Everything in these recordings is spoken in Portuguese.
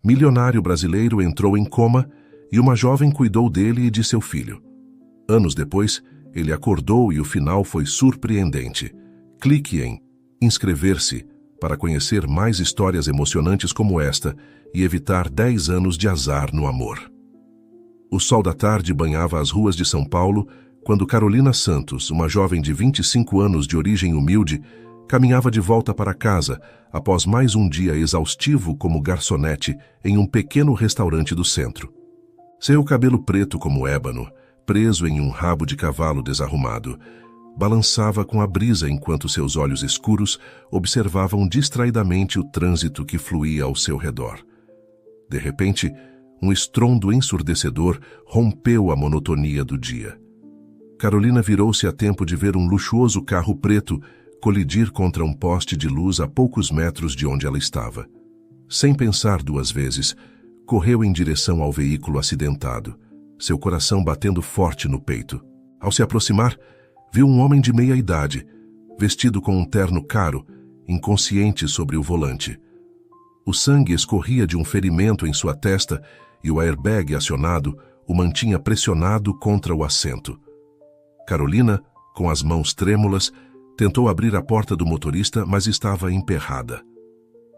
Milionário brasileiro entrou em coma e uma jovem cuidou dele e de seu filho. Anos depois, ele acordou e o final foi surpreendente. Clique em inscrever-se para conhecer mais histórias emocionantes como esta e evitar 10 anos de azar no amor. O sol da tarde banhava as ruas de São Paulo quando Carolina Santos, uma jovem de 25 anos de origem humilde, caminhava de volta para casa após mais um dia exaustivo como garçonete em um pequeno restaurante do centro. Seu cabelo preto como ébano, preso em um rabo de cavalo desarrumado, balançava com a brisa enquanto seus olhos escuros observavam distraidamente o trânsito que fluía ao seu redor. De repente, um estrondo ensurdecedor rompeu a monotonia do dia. Carolina virou-se a tempo de ver um luxuoso carro preto colidir contra um poste de luz a poucos metros de onde ela estava. Sem pensar duas vezes, correu em direção ao veículo acidentado, seu coração batendo forte no peito. Ao se aproximar, viu um homem de meia idade, vestido com um terno caro, inconsciente sobre o volante. O sangue escorria de um ferimento em sua testa e o airbag acionado o mantinha pressionado contra o assento. Carolina, com as mãos trêmulas, tentou abrir a porta do motorista, mas estava emperrada.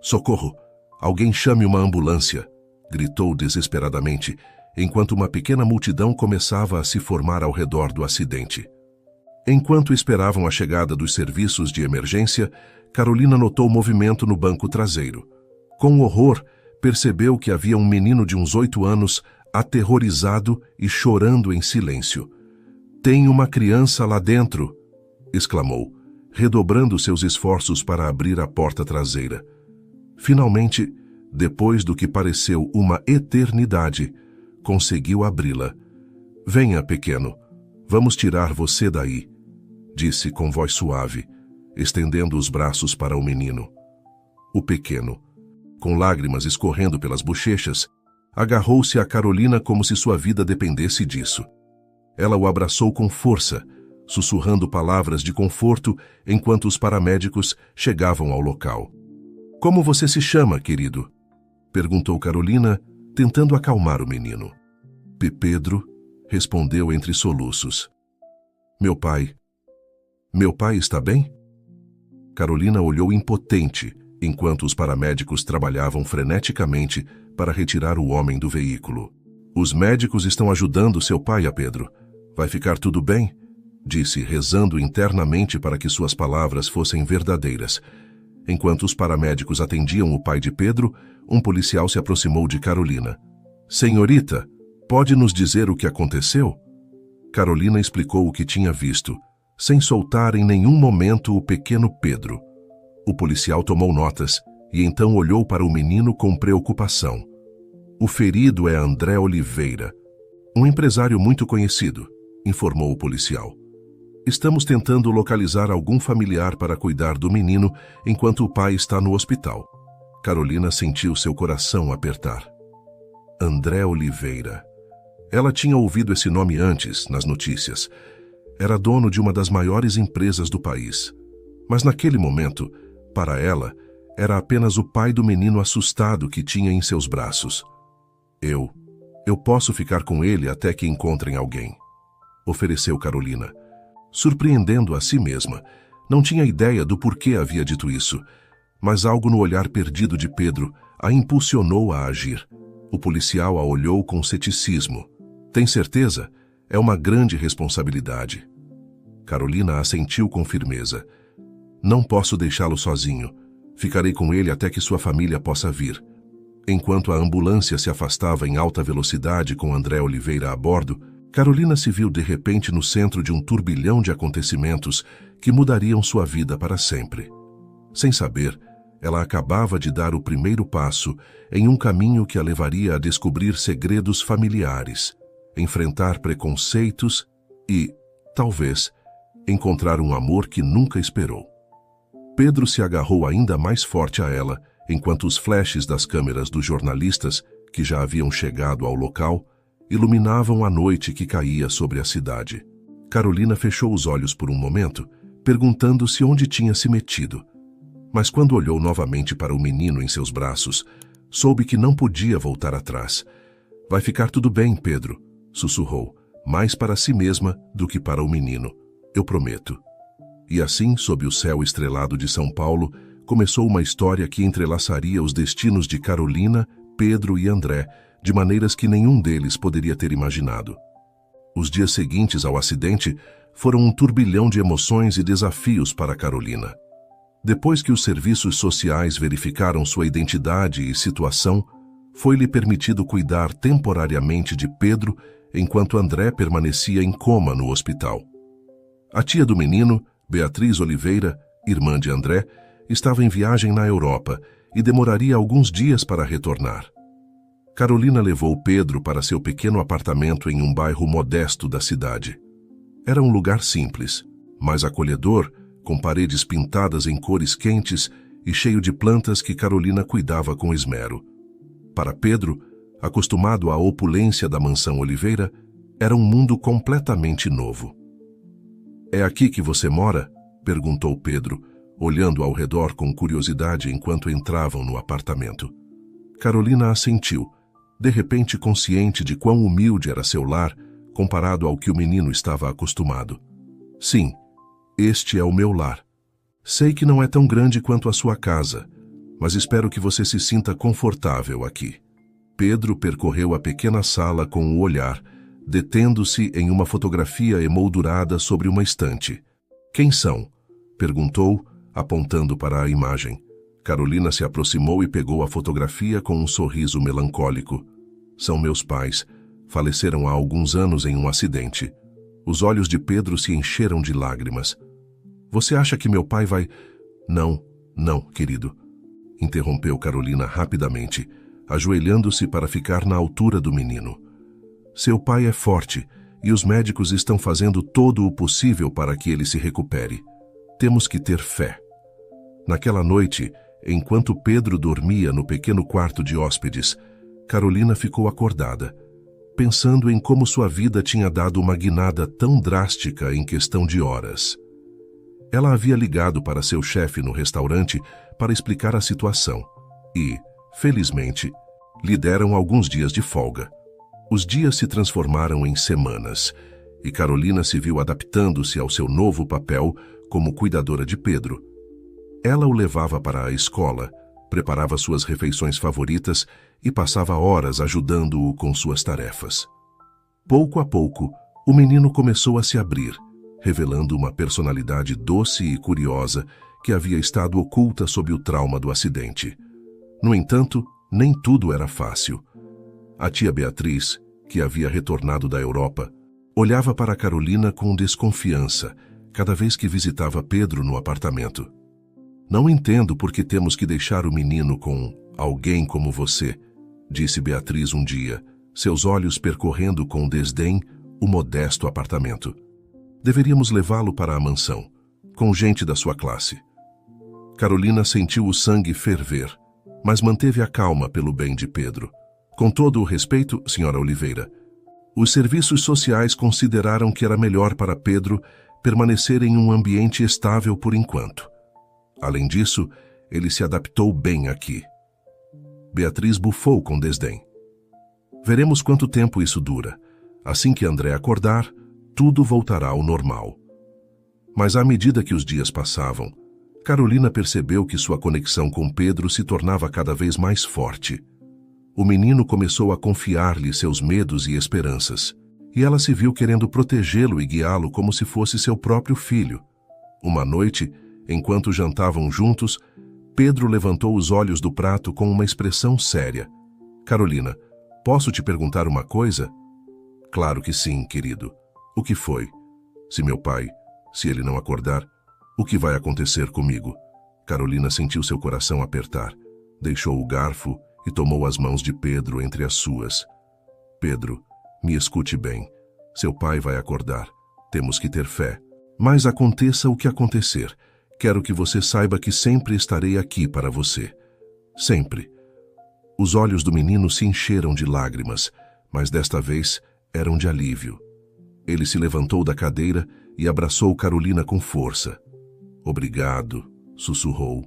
"Socorro! Alguém chame uma ambulância!" gritou desesperadamente, enquanto uma pequena multidão começava a se formar ao redor do acidente. Enquanto esperavam a chegada dos serviços de emergência, Carolina notou movimento no banco traseiro. Com horror, percebeu que havia um menino de uns 8 anos, aterrorizado e chorando em silêncio. "Tem uma criança lá dentro!" exclamou, redobrando seus esforços para abrir a porta traseira. Finalmente, depois do que pareceu uma eternidade, conseguiu abri-la. "Venha, pequeno, vamos tirar você daí", disse com voz suave, estendendo os braços para o menino. O pequeno, com lágrimas escorrendo pelas bochechas, agarrou-se a Carolina como se sua vida dependesse disso. Ela o abraçou com força, sussurrando palavras de conforto enquanto os paramédicos chegavam ao local. "Como você se chama, querido?" perguntou Carolina, tentando acalmar o menino. "Pedro", respondeu entre soluços. Meu pai está bem?" Carolina olhou impotente enquanto os paramédicos trabalhavam freneticamente para retirar o homem do veículo. "Os médicos estão ajudando seu pai, Pedro. Vai ficar tudo bem?" disse, rezando internamente para que suas palavras fossem verdadeiras. Enquanto os paramédicos atendiam o pai de Pedro, um policial se aproximou de Carolina. "Senhorita, pode nos dizer o que aconteceu?" Carolina explicou o que tinha visto, sem soltar em nenhum momento o pequeno Pedro. O policial tomou notas e então olhou para o menino com preocupação. "O ferido é André Oliveira, um empresário muito conhecido", informou o policial. "Estamos tentando localizar algum familiar para cuidar do menino enquanto o pai está no hospital." Carolina sentiu seu coração apertar. André Oliveira. Ela tinha ouvido esse nome antes, nas notícias. Era dono de uma das maiores empresas do país. Mas naquele momento, para ela, era apenas o pai do menino assustado que tinha em seus braços. Eu posso ficar com ele até que encontrem alguém", ofereceu Carolina. Surpreendendo a si mesma, não tinha ideia do porquê havia dito isso, mas algo no olhar perdido de Pedro a impulsionou a agir. O policial a olhou com ceticismo. "Tem certeza? É uma grande responsabilidade." Carolina assentiu com firmeza. "Não posso deixá-lo sozinho. Ficarei com ele até que sua família possa vir." Enquanto a ambulância se afastava em alta velocidade com André Oliveira a bordo, Carolina se viu de repente no centro de um turbilhão de acontecimentos que mudariam sua vida para sempre. Sem saber, ela acabava de dar o primeiro passo em um caminho que a levaria a descobrir segredos familiares, enfrentar preconceitos e, talvez, encontrar um amor que nunca esperou. Pedro se agarrou ainda mais forte a ela, enquanto os flashes das câmeras dos jornalistas, que já haviam chegado ao local, iluminavam a noite que caía sobre a cidade. Carolina fechou os olhos por um momento, perguntando-se onde tinha se metido. Mas quando olhou novamente para o menino em seus braços, Soube que não podia voltar atrás. Vai ficar tudo bem, Pedro, sussurrou, mais para si mesma do que para o menino. Eu prometo. E assim, sob o céu estrelado de São Paulo, começou uma história que entrelaçaria os destinos de Carolina, Pedro e André, de maneiras que nenhum deles poderia ter imaginado. Os dias seguintes ao acidente foram um turbilhão de emoções e desafios para Carolina. Depois que os serviços sociais verificaram sua identidade e situação, foi-lhe permitido cuidar temporariamente de Pedro enquanto André permanecia em coma no hospital. A tia do menino, Beatriz Oliveira, irmã de André, estava em viagem na Europa e demoraria alguns dias para retornar. Carolina levou Pedro para seu pequeno apartamento em um bairro modesto da cidade. Era um lugar simples, mas acolhedor, com paredes pintadas em cores quentes e cheio de plantas que Carolina cuidava com esmero. Para Pedro, acostumado à opulência da mansão Oliveira, era um mundo completamente novo. "É aqui que você mora?" perguntou Pedro, olhando ao redor com curiosidade enquanto entravam no apartamento. Carolina assentiu, de repente consciente de quão humilde era seu lar comparado ao que o menino estava acostumado. "Sim, este é o meu lar. Sei que não é tão grande quanto a sua casa, mas espero que você se sinta confortável aqui." Pedro percorreu a pequena sala com o olhar, detendo-se em uma fotografia emoldurada sobre uma estante. "Quem são?" perguntou, apontando para a imagem. Carolina se aproximou e pegou a fotografia com um sorriso melancólico. "São meus pais. Faleceram há alguns anos em um acidente." Os olhos de Pedro se encheram de lágrimas. "Você acha que meu pai vai..." "Não, não, querido," interrompeu Carolina rapidamente, ajoelhando-se para ficar na altura do menino. "Seu pai é forte e os médicos estão fazendo todo o possível para que ele se recupere. Temos que ter fé." Naquela noite, enquanto Pedro dormia no pequeno quarto de hóspedes, Carolina ficou acordada, pensando em como sua vida tinha dado uma guinada tão drástica em questão de horas. Ela havia ligado para seu chefe no restaurante para explicar a situação e, felizmente, lhe deram alguns dias de folga. Os dias se transformaram em semanas e Carolina se viu adaptando-se ao seu novo papel como cuidadora de Pedro. Ela o levava para a escola, preparava suas refeições favoritas e passava horas ajudando-o com suas tarefas. Pouco a pouco, o menino começou a se abrir, revelando uma personalidade doce e curiosa que havia estado oculta sob o trauma do acidente. No entanto, nem tudo era fácil. A tia Beatriz, que havia retornado da Europa, olhava para Carolina com desconfiança cada vez que visitava Pedro no apartamento. "Não entendo por que temos que deixar o menino com alguém como você", disse Beatriz um dia, seus olhos percorrendo com desdém o modesto apartamento. "Deveríamos levá-lo para a mansão, com gente da sua classe." Carolina sentiu o sangue ferver, mas manteve a calma pelo bem de Pedro. "Com todo o respeito, Sra. Oliveira, os serviços sociais consideraram que era melhor para Pedro permanecer em um ambiente estável por enquanto. Além disso, ele se adaptou bem aqui." Beatriz bufou com desdém. "Veremos quanto tempo isso dura. Assim que André acordar, tudo voltará ao normal." Mas à medida que os dias passavam, Carolina percebeu que sua conexão com Pedro se tornava cada vez mais forte. O menino começou a confiar-lhe seus medos e esperanças, e ela se viu querendo protegê-lo e guiá-lo como se fosse seu próprio filho. Uma noite, enquanto jantavam juntos, Pedro levantou os olhos do prato com uma expressão séria. "Carolina, posso te perguntar uma coisa?" "Claro que sim, querido. O que foi? Se ele não acordar, o que vai acontecer comigo?" Carolina sentiu seu coração apertar, deixou o garfo e tomou as mãos de Pedro entre as suas. "Pedro, me escute bem. Seu pai vai acordar. Temos que ter fé. Mas aconteça o que acontecer, quero que você saiba que sempre estarei aqui para você. Sempre." Os olhos do menino se encheram de lágrimas, mas desta vez eram de alívio. Ele se levantou da cadeira e abraçou Carolina com força. "Obrigado", sussurrou.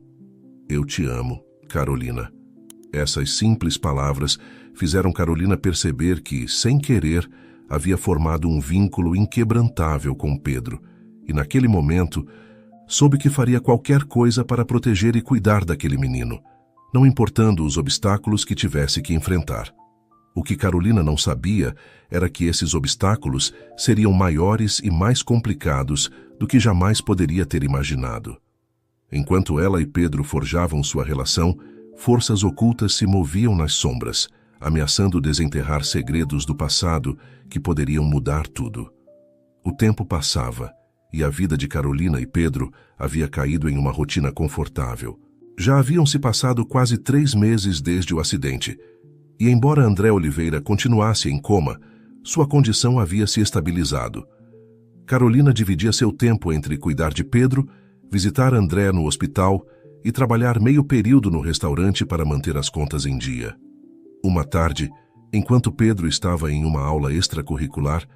"Eu te amo, Carolina." Essas simples palavras fizeram Carolina perceber que, sem querer, havia formado um vínculo inquebrantável com Pedro, e naquele momento soube que faria qualquer coisa para proteger e cuidar daquele menino, não importando os obstáculos que tivesse que enfrentar. O que Carolina não sabia era que esses obstáculos seriam maiores e mais complicados do que jamais poderia ter imaginado. Enquanto ela e Pedro forjavam sua relação, forças ocultas se moviam nas sombras, ameaçando desenterrar segredos do passado que poderiam mudar tudo. O tempo passava, e a vida de Carolina e Pedro havia caído em uma rotina confortável. Já haviam se passado quase 3 meses desde o acidente, e embora André Oliveira continuasse em coma, sua condição havia se estabilizado. Carolina dividia seu tempo entre cuidar de Pedro, visitar André no hospital e trabalhar meio período no restaurante para manter as contas em dia. Uma tarde, enquanto Pedro estava em uma aula extracurricular,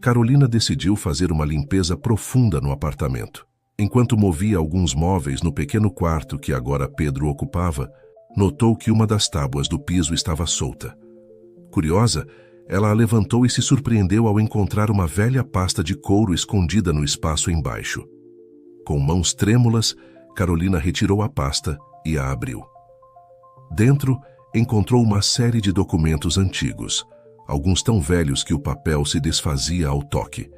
Carolina decidiu fazer uma limpeza profunda no apartamento. Enquanto movia alguns móveis no pequeno quarto que agora Pedro ocupava, notou que uma das tábuas do piso estava solta. Curiosa, ela a levantou e se surpreendeu ao encontrar uma velha pasta de couro escondida no espaço embaixo. Com mãos trêmulas, Carolina retirou a pasta e a abriu. Dentro, encontrou uma série de documentos antigos, alguns tão velhos que o papel se desfazia ao toque.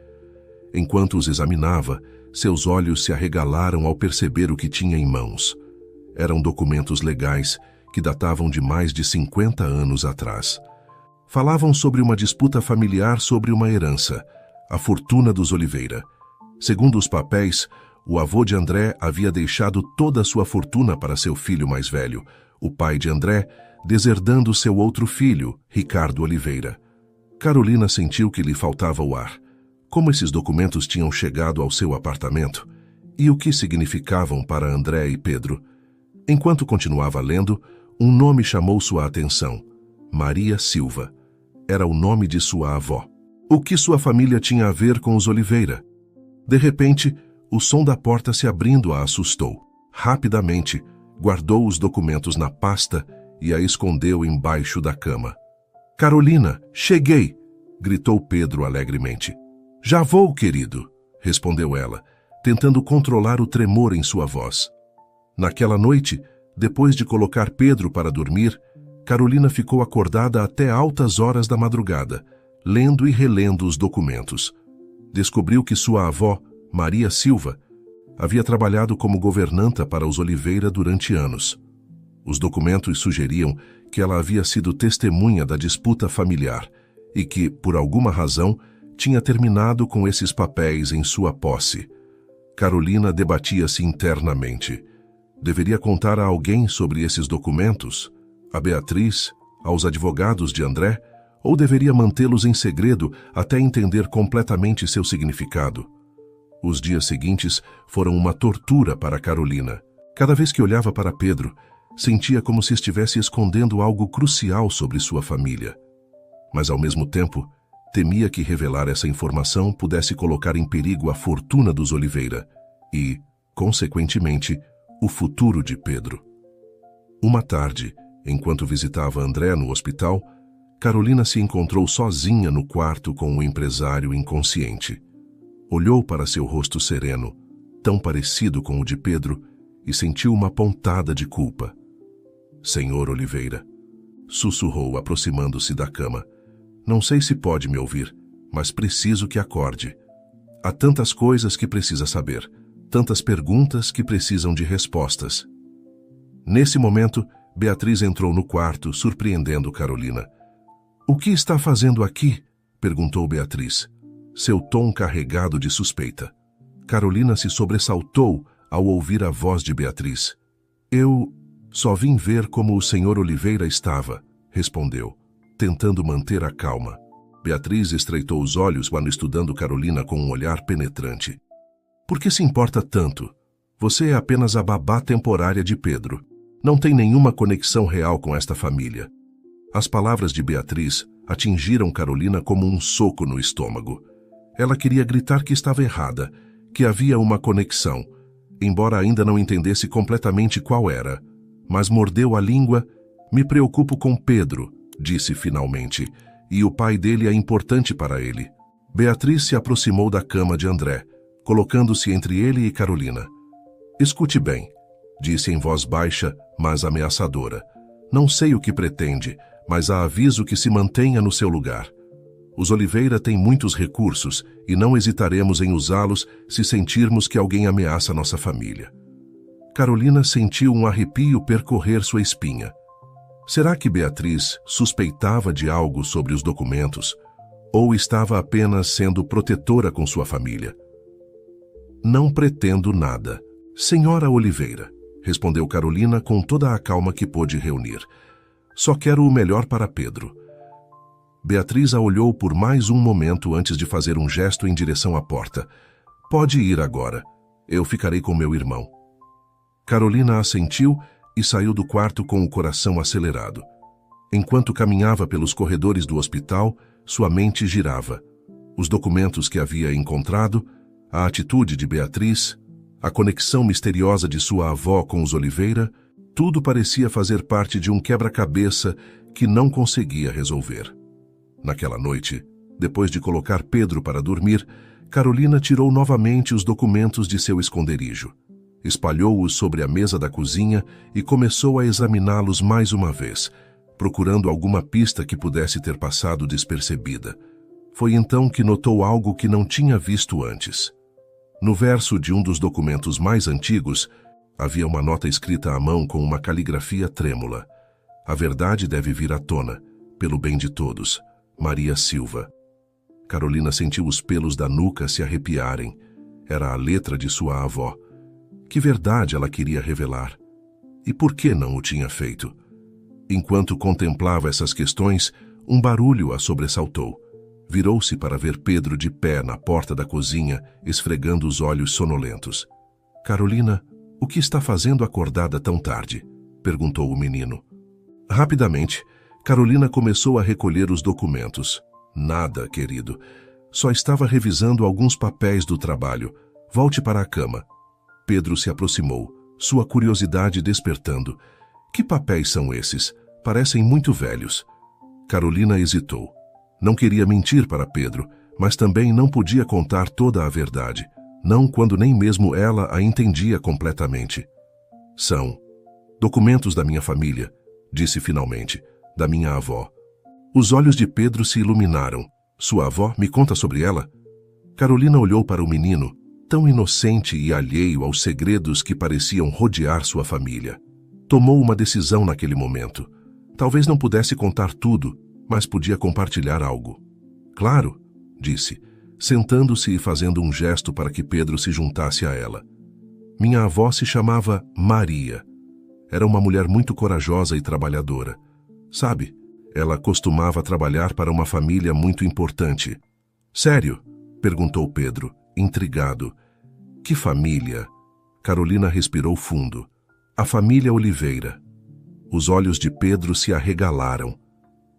Enquanto os examinava, seus olhos se arregalaram ao perceber o que tinha em mãos. Eram documentos legais que datavam de mais de 50 anos atrás. Falavam sobre uma disputa familiar sobre uma herança, a fortuna dos Oliveira. Segundo os papéis, o avô de André havia deixado toda a sua fortuna para seu filho mais velho, o pai de André, deserdando seu outro filho, Ricardo Oliveira. Carolina sentiu que lhe faltava o ar. Como esses documentos tinham chegado ao seu apartamento? E o que significavam para André e Pedro? Enquanto continuava lendo, um nome chamou sua atenção. Maria Silva. Era o nome de sua avó. O que sua família tinha a ver com os Oliveira? De repente, o som da porta se abrindo a assustou. Rapidamente, guardou os documentos na pasta e a escondeu embaixo da cama. "Carolina, cheguei!" gritou Pedro alegremente. "Já vou, querido", respondeu ela, tentando controlar o tremor em sua voz. Naquela noite, depois de colocar Pedro para dormir, Carolina ficou acordada até altas horas da madrugada, lendo e relendo os documentos. Descobriu que sua avó, Maria Silva, havia trabalhado como governanta para os Oliveira durante anos. Os documentos sugeriam que ela havia sido testemunha da disputa familiar e que, por alguma razão, tinha terminado com esses papéis em sua posse. Carolina debatia-se internamente. Deveria contar a alguém sobre esses documentos? A Beatriz? Aos advogados de André? Ou deveria mantê-los em segredo até entender completamente seu significado? Os dias seguintes foram uma tortura para Carolina. Cada vez que olhava para Pedro, sentia como se estivesse escondendo algo crucial sobre sua família. Mas, ao mesmo tempo, temia que revelar essa informação pudesse colocar em perigo a fortuna dos Oliveira e, consequentemente, o futuro de Pedro. Uma tarde, enquanto visitava André no hospital, Carolina se encontrou sozinha no quarto com o empresário inconsciente. Olhou para seu rosto sereno, tão parecido com o de Pedro, e sentiu uma pontada de culpa. "Senhor Oliveira", sussurrou aproximando-se da cama, "não sei se pode me ouvir, mas preciso que acorde. Há tantas coisas que precisa saber, tantas perguntas que precisam de respostas." Nesse momento, Beatriz entrou no quarto, surpreendendo Carolina. "O que está fazendo aqui?" perguntou Beatriz, seu tom carregado de suspeita. Carolina se sobressaltou ao ouvir a voz de Beatriz. "Eu só vim ver como o senhor Oliveira estava", respondeu, tentando manter a calma. Beatriz estreitou os olhos quando estudando Carolina com um olhar penetrante. "Por que se importa tanto? Você é apenas a babá temporária de Pedro. Não tem nenhuma conexão real com esta família." As palavras de Beatriz atingiram Carolina como um soco no estômago. Ela queria gritar que estava errada, que havia uma conexão, embora ainda não entendesse completamente qual era, mas mordeu a língua Me preocupo com Pedro, disse finalmente, e o pai dele é importante para ele. Beatriz se aproximou da cama de André, colocando-se entre ele e Carolina. Escute bem, disse em voz baixa, mas ameaçadora. Não sei o que pretende, mas a aviso que se mantenha no seu lugar. Os Oliveira têm muitos recursos e não hesitaremos em usá-los se sentirmos que alguém ameaça nossa família. Carolina sentiu um arrepio percorrer sua espinha. Será que Beatriz suspeitava de algo sobre os documentos ou estava apenas sendo protetora com sua família? Não pretendo nada, senhora Oliveira, respondeu Carolina com toda a calma que pôde reunir. Só quero o melhor para Pedro. Beatriz a olhou por mais um momento antes de fazer um gesto em direção à porta. Pode ir agora. Eu ficarei com meu irmão. Carolina assentiu e saiu do quarto com o coração acelerado. Enquanto caminhava pelos corredores do hospital, sua mente girava. Os documentos que havia encontrado, a atitude de Beatriz, a conexão misteriosa de sua avó com os Oliveira, tudo parecia fazer parte de um quebra-cabeça que não conseguia resolver. Naquela noite, depois de colocar Pedro para dormir, Carolina tirou novamente os documentos de seu esconderijo. Espalhou-os sobre a mesa da cozinha e começou a examiná-los mais uma vez, procurando alguma pista que pudesse ter passado despercebida. Foi então que notou algo que não tinha visto antes. No verso de um dos documentos mais antigos, havia uma nota escrita à mão com uma caligrafia trêmula. A verdade deve vir à tona, pelo bem de todos. Maria Silva. Carolina sentiu os pelos da nuca se arrepiarem. Era a letra de sua avó. Que verdade ela queria revelar? E por que não o tinha feito? Enquanto contemplava essas questões, um barulho a sobressaltou. Virou-se para ver Pedro de pé na porta da cozinha, esfregando os olhos sonolentos. Carolina, o que está fazendo acordada tão tarde? Perguntou o menino. Rapidamente, Carolina começou a recolher os documentos. Nada, querido. Só estava revisando alguns papéis do trabalho. Volte para a cama. Pedro se aproximou, sua curiosidade despertando. Que papéis são esses? Parecem muito velhos. Carolina hesitou. Não queria mentir para Pedro, mas também não podia contar toda a verdade. Não quando nem mesmo ela a entendia completamente. São documentos da minha família, disse finalmente. Da minha avó. Os olhos de Pedro se iluminaram. Sua avó? Me conta sobre ela? Carolina olhou para o menino, tão inocente e alheio aos segredos que pareciam rodear sua família. Tomou uma decisão naquele momento. Talvez não pudesse contar tudo, mas podia compartilhar algo. Claro, disse, sentando-se e fazendo um gesto para que Pedro se juntasse a ela. Minha avó se chamava Maria. Era uma mulher muito corajosa e trabalhadora. Sabe, ela costumava trabalhar para uma família muito importante. Sério? Perguntou Pedro, intrigado. Que família? Carolina respirou fundo. A família Oliveira. Os olhos de Pedro se arregalaram.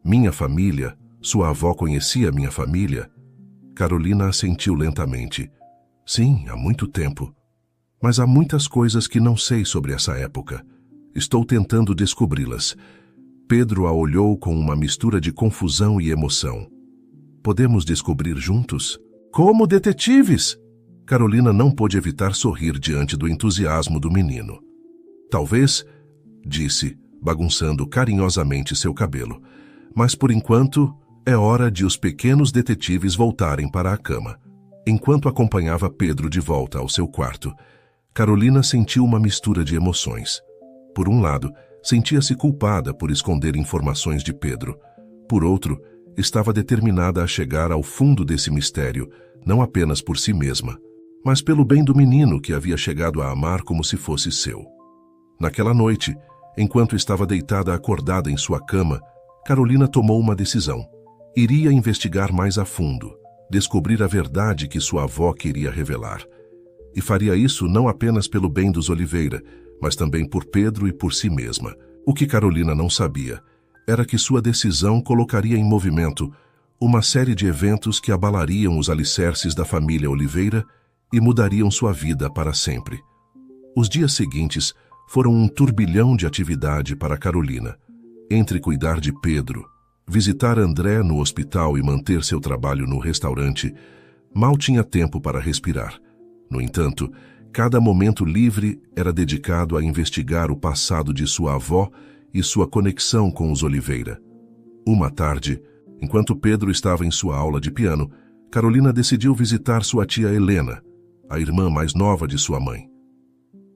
Minha família? Sua avó conhecia minha família? Carolina assentiu lentamente. Sim, há muito tempo. Mas há muitas coisas que não sei sobre essa época. Estou tentando descobri-las. Pedro a olhou com uma mistura de confusão e emoção. Podemos descobrir juntos? Como detetives! Carolina não pôde evitar sorrir diante do entusiasmo do menino. Talvez, disse, bagunçando carinhosamente seu cabelo, mas por enquanto é hora de os pequenos detetives voltarem para a cama. Enquanto acompanhava Pedro de volta ao seu quarto, Carolina sentiu uma mistura de emoções. Por um lado, sentia-se culpada por esconder informações de Pedro. Por outro, estava determinada a chegar ao fundo desse mistério, não apenas por si mesma, mas pelo bem do menino que havia chegado a amar como se fosse seu. Naquela noite, enquanto estava deitada acordada em sua cama, Carolina tomou uma decisão. Iria investigar mais a fundo, descobrir a verdade que sua avó queria revelar. E faria isso não apenas pelo bem dos Oliveira, mas também por Pedro e por si mesma. O que Carolina não sabia era que sua decisão colocaria em movimento uma série de eventos que abalariam os alicerces da família Oliveira e mudariam sua vida para sempre. Os dias seguintes foram um turbilhão de atividade para Carolina. Entre cuidar de Pedro, visitar André no hospital e manter seu trabalho no restaurante, mal tinha tempo para respirar. No entanto, cada momento livre era dedicado a investigar o passado de sua avó e sua conexão com os Oliveira. Uma tarde, enquanto Pedro estava em sua aula de piano, Carolina decidiu visitar sua tia Helena, a irmã mais nova de sua mãe.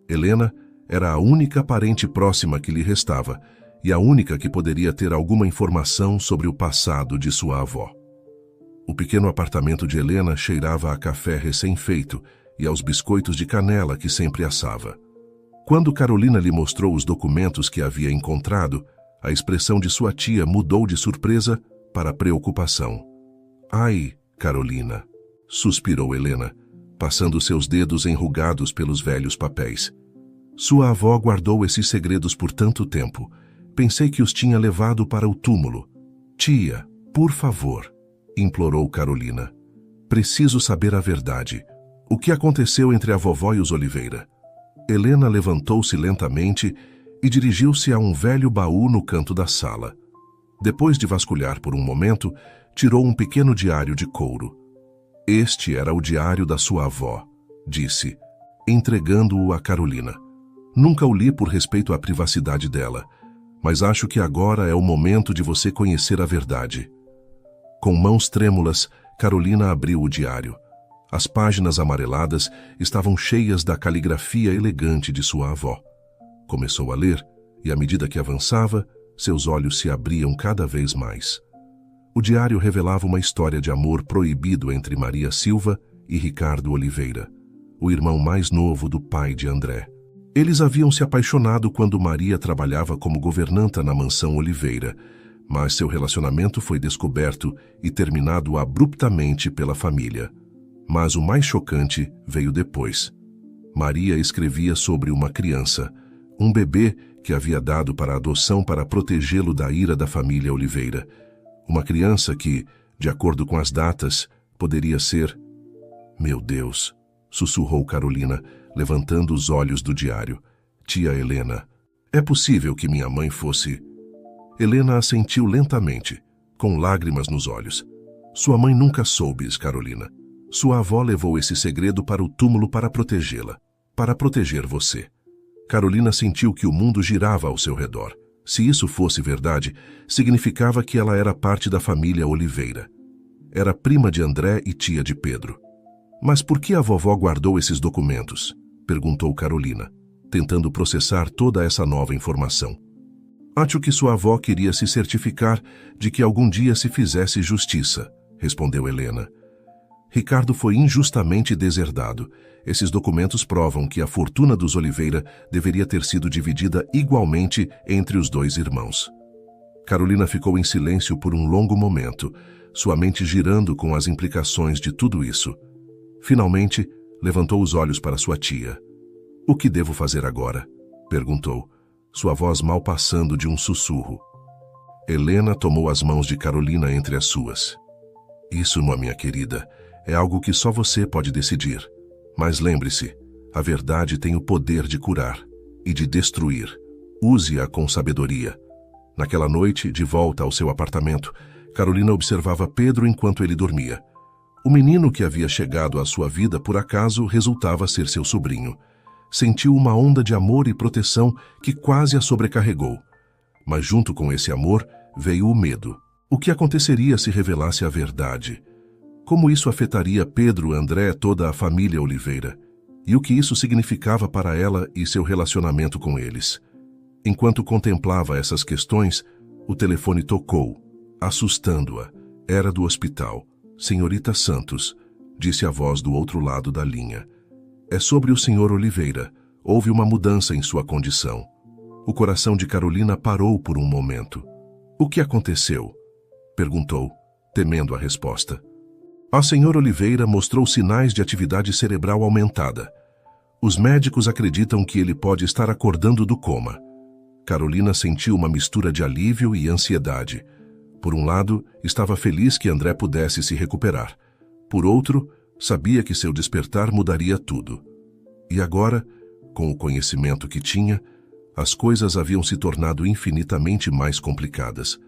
Helena era a única parente próxima que lhe restava e a única que poderia ter alguma informação sobre o passado de sua avó. O pequeno apartamento de Helena cheirava a café recém-feito e aos biscoitos de canela que sempre assava. Quando Carolina lhe mostrou os documentos que havia encontrado, a expressão de sua tia mudou de surpresa para preocupação. "Ai, Carolina", suspirou Helena, passando seus dedos enrugados pelos velhos papéis. "Sua avó guardou esses segredos por tanto tempo. Pensei que os tinha levado para o túmulo." "Tia, por favor", implorou Carolina. "Preciso saber a verdade. O que aconteceu entre a vovó e os Oliveira?" Helena levantou-se lentamente e dirigiu-se a um velho baú no canto da sala. Depois de vasculhar por um momento, tirou um pequeno diário de couro. "Este era o diário da sua avó", disse, entregando-o a Carolina. "Nunca o li por respeito à privacidade dela, mas acho que agora é o momento de você conhecer a verdade." Com mãos trêmulas, Carolina abriu o diário. As páginas amareladas estavam cheias da caligrafia elegante de sua avó. Começou a ler, e à medida que avançava, seus olhos se abriam cada vez mais. O diário revelava uma história de amor proibido entre Maria Silva e Ricardo Oliveira, o irmão mais novo do pai de André. Eles haviam se apaixonado quando Maria trabalhava como governanta na mansão Oliveira, mas seu relacionamento foi descoberto e terminado abruptamente pela família. Mas o mais chocante veio depois. Maria escrevia sobre uma criança, um bebê que havia dado para adoção para protegê-lo da ira da família Oliveira. Uma criança que, de acordo com as datas, poderia ser... "Meu Deus", sussurrou Carolina, levantando os olhos do diário. "Tia Helena, é possível que minha mãe fosse..." Helena assentiu lentamente, com lágrimas nos olhos. "Sua mãe nunca soube, Carolina. Sua avó levou esse segredo para o túmulo para protegê-la, para proteger você." Carolina sentiu que o mundo girava ao seu redor. Se isso fosse verdade, significava que ela era parte da família Oliveira. Era prima de André e tia de Pedro. "Mas por que a vovó guardou esses documentos?" perguntou Carolina, tentando processar toda essa nova informação. "Acho que sua avó queria se certificar de que algum dia se fizesse justiça", respondeu Helena. "Ricardo foi injustamente deserdado. Esses documentos provam que a fortuna dos Oliveira deveria ter sido dividida igualmente entre os dois irmãos." Carolina ficou em silêncio por um longo momento, sua mente girando com as implicações de tudo isso. Finalmente, levantou os olhos para sua tia. "O que devo fazer agora?" perguntou, sua voz mal passando de um sussurro. Helena tomou as mãos de Carolina entre as suas. "Isso, minha querida, é algo que só você pode decidir. Mas lembre-se, a verdade tem o poder de curar e de destruir. Use-a com sabedoria." Naquela noite, de volta ao seu apartamento, Carolina observava Pedro enquanto ele dormia. O menino que havia chegado à sua vida por acaso resultava ser seu sobrinho. Sentiu uma onda de amor e proteção que quase a sobrecarregou. Mas junto com esse amor veio o medo. O que aconteceria se revelasse a verdade? Como isso afetaria Pedro, André, toda a família Oliveira? E o que isso significava para ela e seu relacionamento com eles? Enquanto contemplava essas questões, o telefone tocou, assustando-a. Era do hospital. "Senhorita Santos", disse a voz do outro lado da linha. "É sobre o senhor Oliveira. Houve uma mudança em sua condição." O coração de Carolina parou por um momento. "O que aconteceu?" perguntou, temendo a resposta. "A senhora Oliveira mostrou sinais de atividade cerebral aumentada. Os médicos acreditam que ele pode estar acordando do coma." Carolina sentiu uma mistura de alívio e ansiedade. Por um lado, estava feliz que André pudesse se recuperar. Por outro, sabia que seu despertar mudaria tudo. E agora, com o conhecimento que tinha, As coisas haviam se tornado infinitamente mais complicadas.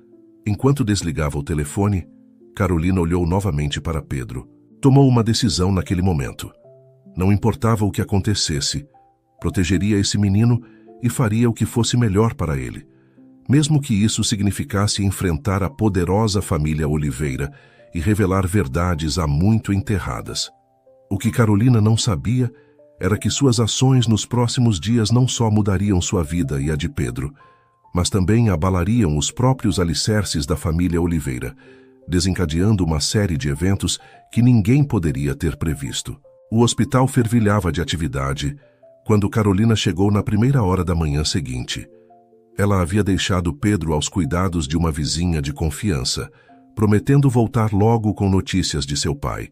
Enquanto desligava o telefone, Carolina olhou novamente para Pedro. Tomou uma decisão naquele momento. Não importava o que acontecesse, protegeria esse menino e faria o que fosse melhor para ele, mesmo que isso significasse enfrentar a poderosa família Oliveira e revelar verdades há muito enterradas. O que Carolina não sabia era que suas ações nos próximos dias não só mudariam sua vida e a de Pedro, mas também abalariam os próprios alicerces da família Oliveira, desencadeando uma série de eventos que ninguém poderia ter previsto. O hospital fervilhava de atividade quando Carolina chegou na primeira hora da manhã seguinte. Ela havia deixado Pedro aos cuidados de uma vizinha de confiança, prometendo voltar logo com notícias de seu pai.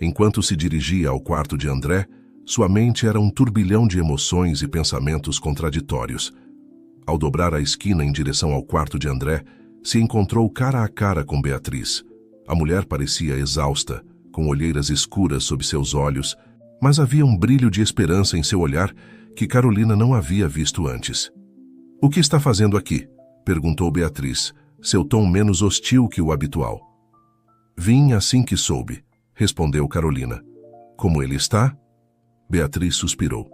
Enquanto se dirigia ao quarto de André, sua mente era um turbilhão de emoções e pensamentos contraditórios. Ao dobrar a esquina em direção ao quarto de André, se encontrou cara a cara com Beatriz. A mulher parecia exausta, com olheiras escuras sob seus olhos, mas havia um brilho de esperança em seu olhar que Carolina não havia visto antes. "O que está fazendo aqui?" perguntou Beatriz, seu tom menos hostil que o habitual. "Vim assim que soube", respondeu Carolina. "Como ele está?" Beatriz suspirou.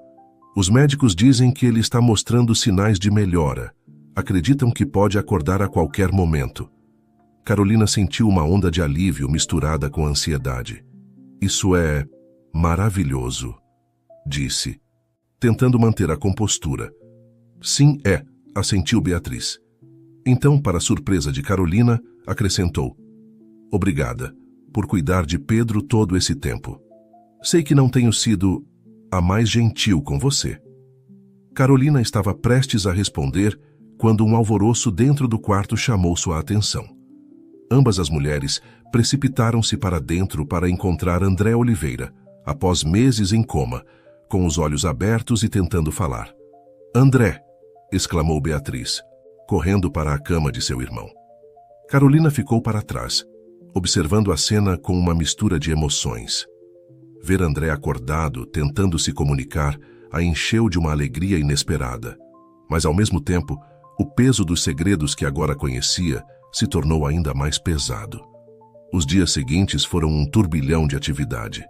"Os médicos dizem que ele está mostrando sinais de melhora. Acreditam que pode acordar a qualquer momento." Carolina sentiu uma onda de alívio misturada com ansiedade. "Isso é maravilhoso", disse, tentando manter a compostura. "Sim, é", assentiu Beatriz. Então, para surpresa de Carolina, acrescentou: "Obrigada por cuidar de Pedro todo esse tempo. Sei que não tenho sido a mais gentil com você." Carolina estava prestes a responder quando um alvoroço dentro do quarto chamou sua atenção. Ambas as mulheres precipitaram-se para dentro para encontrar André Oliveira, após meses em coma, com os olhos abertos e tentando falar. "André!" exclamou Beatriz, correndo para a cama de seu irmão. Carolina ficou para trás, observando a cena com uma mistura de emoções. Ver André acordado, tentando se comunicar, a encheu de uma alegria inesperada. Mas, ao mesmo tempo, o peso dos segredos que agora conhecia se tornou ainda mais pesado. Os dias seguintes foram um turbilhão de atividade.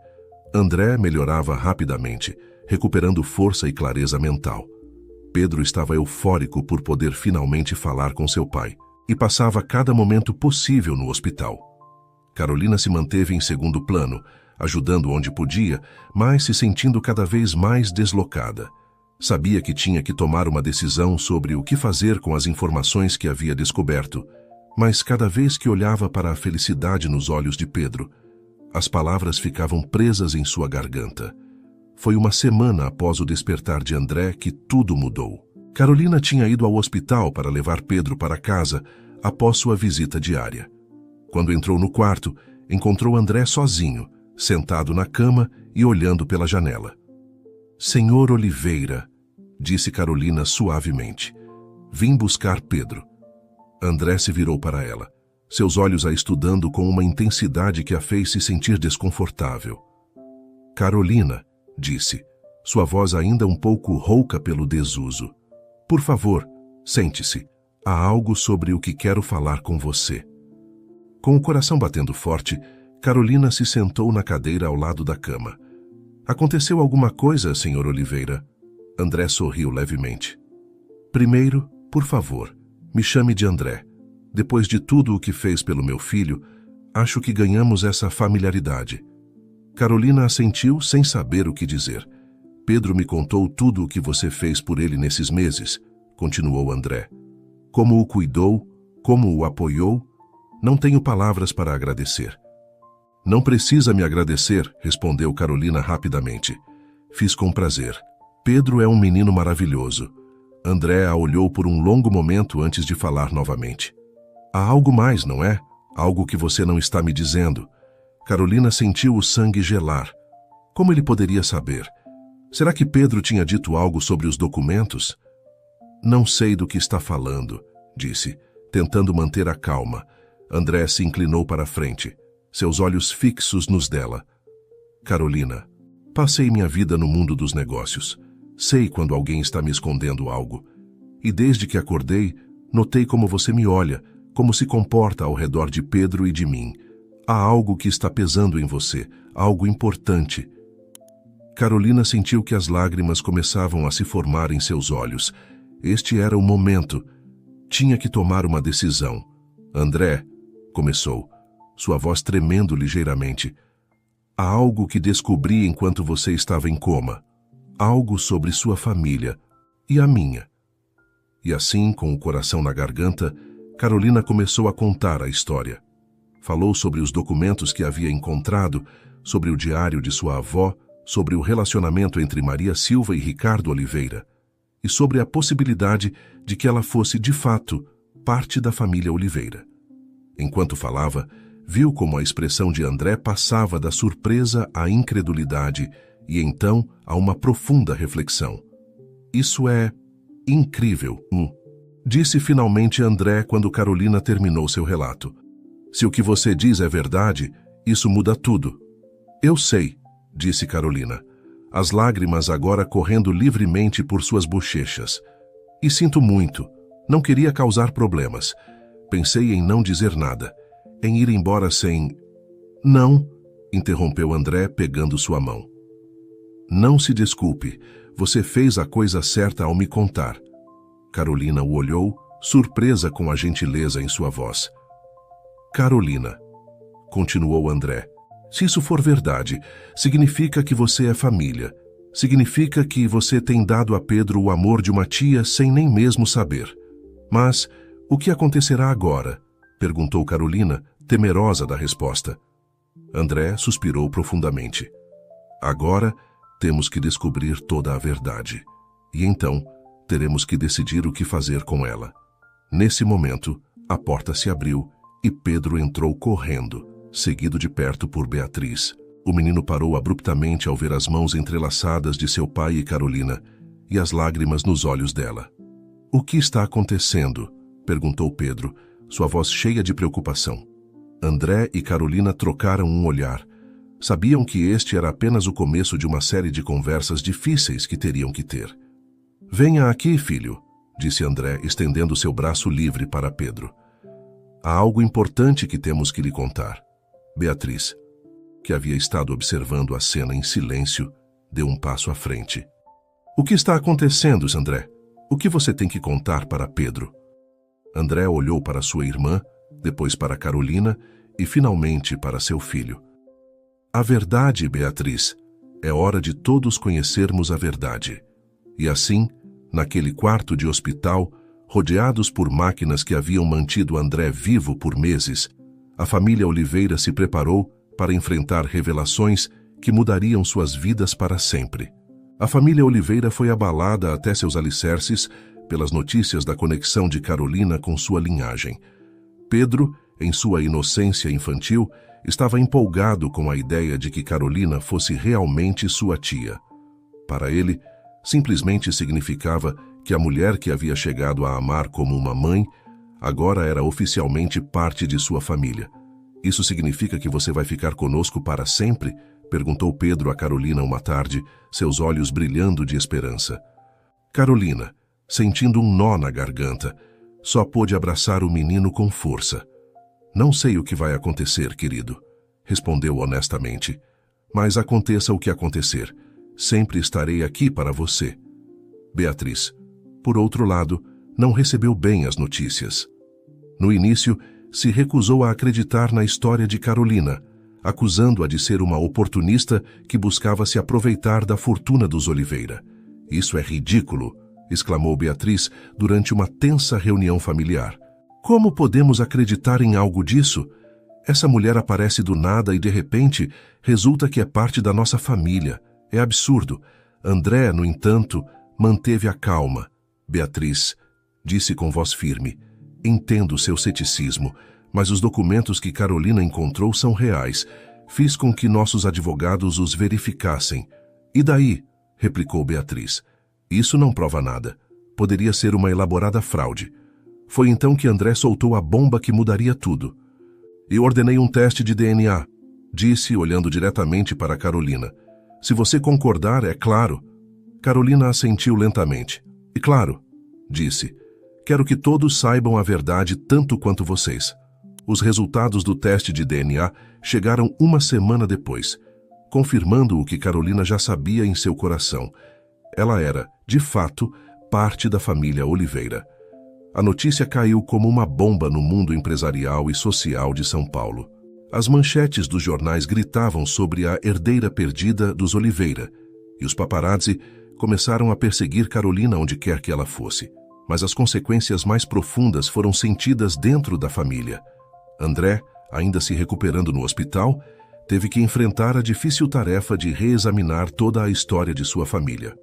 André melhorava rapidamente, recuperando força e clareza mental. Pedro estava eufórico por poder finalmente falar com seu pai e passava cada momento possível no hospital. Carolina se manteve em segundo plano, ajudando onde podia, mas se sentindo cada vez mais deslocada. Sabia que tinha que tomar uma decisão sobre o que fazer com as informações que havia descoberto, mas cada vez que olhava para a felicidade nos olhos de Pedro, as palavras ficavam presas em sua garganta. Foi uma semana após o despertar de André que tudo mudou. Carolina tinha ido ao hospital para levar Pedro para casa após sua visita diária. Quando entrou no quarto, encontrou André sozinho, sentado na cama e olhando pela janela. "Senhor Oliveira", disse Carolina suavemente, "vim buscar Pedro." André se virou para ela, seus olhos a estudando com uma intensidade que a fez se sentir desconfortável. "Carolina", disse, sua voz ainda um pouco rouca pelo desuso, "por favor, sente-se. Há algo sobre o que quero falar com você." Com o coração batendo forte, Carolina se sentou na cadeira ao lado da cama. "Aconteceu alguma coisa, Sr. Oliveira?" André sorriu levemente. "Primeiro, por favor, me chame de André. Depois de tudo o que fez pelo meu filho, acho que ganhamos essa familiaridade." Carolina assentiu sem saber o que dizer. "Pedro me contou tudo o que você fez por ele nesses meses", continuou André. "Como o cuidou, como o apoiou, não tenho palavras para agradecer." "Não precisa me agradecer", respondeu Carolina rapidamente. "Fiz com prazer. Pedro é um menino maravilhoso." André a olhou por um longo momento antes de falar novamente. "Há algo mais, não é? Algo que você não está me dizendo." Carolina sentiu o sangue gelar. Como ele poderia saber? Será que Pedro tinha dito algo sobre os documentos? "Não sei do que está falando", disse, tentando manter a calma. André se inclinou para a frente, seus olhos fixos nos dela. "Carolina, passei minha vida no mundo dos negócios. Sei quando alguém está me escondendo algo. e desde que acordei, notei como você me olha, como se comporta ao redor de Pedro e de mim. Há algo que está pesando em você, algo importante. Carolina sentiu que as lágrimas começavam a se formar em seus olhos. Este era o momento. Tinha que tomar uma decisão. André, começou, sua voz tremendo ligeiramente. Há algo que descobri enquanto você estava em coma. Algo sobre sua família e a minha. E assim, com o coração na garganta, Carolina começou a contar a história. Falou sobre os documentos que havia encontrado, sobre o diário de sua avó, sobre o relacionamento entre Maria Silva e Ricardo Oliveira, e sobre a possibilidade de que ela fosse, de fato, parte da família Oliveira. Enquanto falava, viu como a expressão de André passava da surpresa à incredulidade e então a uma profunda reflexão. Isso é incrível, disse finalmente André quando Carolina terminou seu relato. Se o que você diz é verdade, isso muda tudo. Eu sei, disse Carolina, as lágrimas agora correndo livremente por suas bochechas. E sinto muito, não queria causar problemas. Pensei em não dizer nada, em ir embora sem... Não, interrompeu André pegando sua mão. Não se desculpe, você fez a coisa certa ao me contar. Carolina o olhou, surpresa com a gentileza em sua voz. Carolina, continuou André, se isso for verdade, significa que você é família. Significa que você tem dado a Pedro o amor de uma tia sem nem mesmo saber. Mas o que acontecerá agora? Perguntou Carolina, temerosa da resposta. André suspirou profundamente. Agora temos que descobrir toda a verdade. E então teremos que decidir o que fazer com ela. Nesse momento, a porta se abriu e Pedro entrou correndo, seguido de perto por Beatriz. O menino parou abruptamente ao ver as mãos entrelaçadas de seu pai e Carolina e as lágrimas nos olhos dela. O que está acontecendo? Perguntou Pedro, sua voz cheia de preocupação. André e Carolina trocaram um olhar. Sabiam que este era apenas o começo de uma série de conversas difíceis que teriam que ter. Venha aqui, filho, disse André, estendendo seu braço livre para Pedro. Há algo importante que temos que lhe contar. Beatriz, que havia estado observando a cena em silêncio, deu um passo à frente. O que está acontecendo, André? O que você tem que contar para Pedro? André olhou para sua irmã, depois para Carolina e finalmente para seu filho. A verdade, Beatriz, é hora de todos conhecermos a verdade. E assim, naquele quarto de hospital, rodeados por máquinas que haviam mantido André vivo por meses, a família Oliveira se preparou para enfrentar revelações que mudariam suas vidas para sempre. A família Oliveira foi abalada até seus alicerces pelas notícias da conexão de Carolina com sua linhagem. Pedro, em sua inocência infantil, estava empolgado com a ideia de que Carolina fosse realmente sua tia. Para ele, simplesmente significava que a mulher que havia chegado a amar como uma mãe, agora era oficialmente parte de sua família. Isso significa que você vai ficar conosco para sempre? Perguntou Pedro a Carolina uma tarde, seus olhos brilhando de esperança. Carolina, sentindo um nó na garganta, só pôde abraçar o menino com força. Não sei o que vai acontecer, querido, respondeu honestamente. Mas aconteça o que acontecer, sempre estarei aqui para você. Beatriz, por outro lado, não recebeu bem as notícias. No início, se recusou a acreditar na história de Carolina, acusando-a de ser uma oportunista que buscava se aproveitar da fortuna dos Oliveira. Isso é ridículo, exclamou Beatriz durante uma tensa reunião familiar. Como podemos acreditar em algo disso? Essa mulher aparece do nada e, de repente, resulta que é parte da nossa família. É absurdo. André, no entanto, manteve a calma. Beatriz, disse com voz firme, entendo seu ceticismo, mas os documentos que Carolina encontrou são reais. Fiz com que nossos advogados os verificassem. E daí? Replicou Beatriz. Isso não prova nada. Poderia ser uma elaborada fraude. Foi então que André soltou a bomba que mudaria tudo. Eu ordenei um teste de DNA, disse, olhando diretamente para Carolina. Se você concordar, é claro. Carolina assentiu lentamente. E claro, disse. Quero que todos saibam a verdade tanto quanto vocês. Os resultados do teste de DNA chegaram uma semana depois, confirmando o que Carolina já sabia em seu coração. Ela era, de fato, parte da família Oliveira. A notícia caiu como uma bomba no mundo empresarial e social de São Paulo. As manchetes dos jornais gritavam sobre a herdeira perdida dos Oliveira, e os paparazzi começaram a perseguir Carolina onde quer que ela fosse. Mas as consequências mais profundas foram sentidas dentro da família. André, ainda se recuperando no hospital, teve que enfrentar a difícil tarefa de reexaminar toda a história de sua família.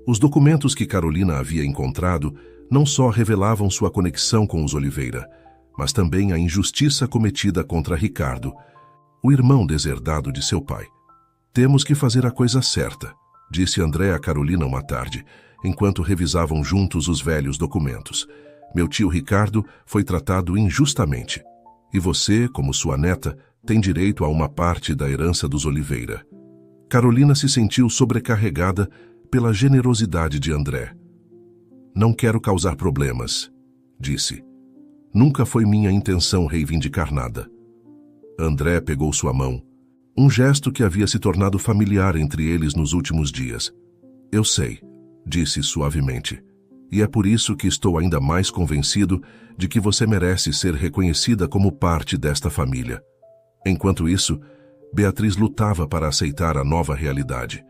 Os documentos que Carolina havia encontrado não só revelavam sua conexão com os Oliveira, mas também a injustiça cometida contra Ricardo, o irmão deserdado de seu pai. Temos que fazer a coisa certa, disse André a Carolina uma tarde, enquanto revisavam juntos os velhos documentos. Meu tio Ricardo foi tratado injustamente. E você, como sua neta, tem direito a uma parte da herança dos Oliveira. Carolina se sentiu sobrecarregada pela generosidade de André. Não quero causar problemas, disse. Nunca foi minha intenção reivindicar nada. André pegou sua mão, um gesto que havia se tornado familiar entre eles nos últimos dias. Eu sei, disse suavemente, e é por isso que estou ainda mais convencido de que você merece ser reconhecida como parte desta família. Enquanto isso, Beatriz lutava para aceitar a nova realidade.